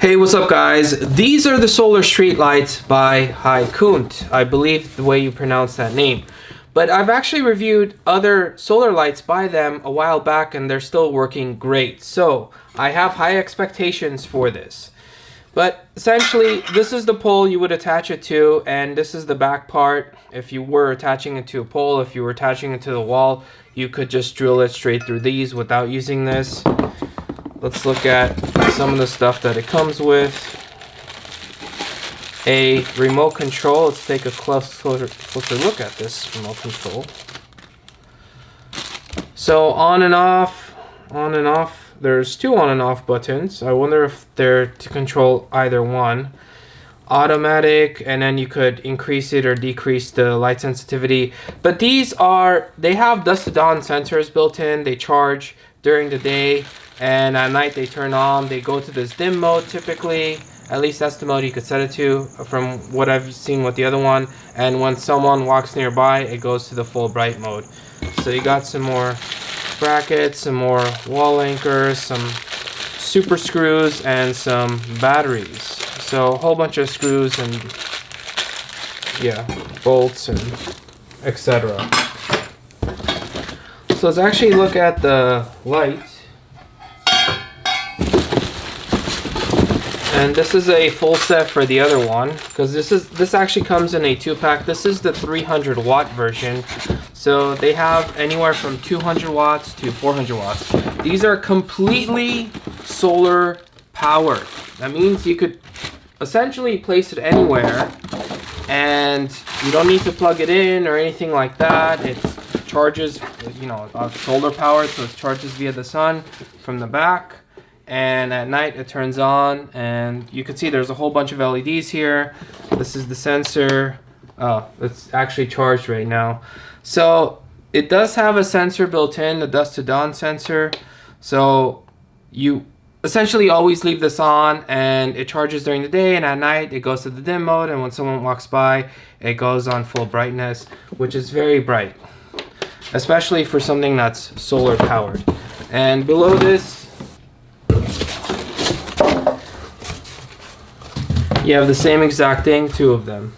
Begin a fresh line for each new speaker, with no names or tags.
Hey, what's up guys? These are the solar street lights by Hykoont. I believe the way you pronounce that name. But I've actually reviewed other solar lights by them a while back and they're still working great. So I have high expectations for this. But essentially, this is the pole you would attach it to, and this is the back part. If you were attaching it to a pole, if you were attaching it to the wall, you could just drill it straight through these without using this. Let's look at some of the stuff that it comes with. A remote control. Let's take a closer look at this remote control. So on and off. There's two on and off buttons. I wonder if they're to control either one. Automatic, and then you could increase it or decrease the light sensitivity. But they have dusk to dawn sensors built in. They charge during the day, and at night they turn on. They go to this dim mode typically. At least that's the mode you could set it to from what I've seen with the other one. And when someone walks nearby, it goes to the full bright mode. So you got some more brackets, some more wall anchors, some super screws, and some batteries. So a whole bunch of screws and bolts and etc. So let's actually look at the light. And this is a full set for the other one, because this actually comes in a 2-pack. This is the 300 watt version. So they have anywhere from 200 watts to 400 watts. These are completely solar powered. That means you could essentially place it anywhere and you don't need to plug it in or anything like that. It charges, solar powered, so it charges via the sun from the back. And at night it turns on, and you can see there's a whole bunch of LEDs here. This is the sensor. Oh, it's actually charged right now. So it does have a sensor built in, the dusk to dawn sensor. So you essentially always leave this on and it charges during the day, and at night it goes to the dim mode, and when someone walks by it goes on full brightness, which is very bright, especially for something that's solar powered. And below this you have the same exact thing, two of them.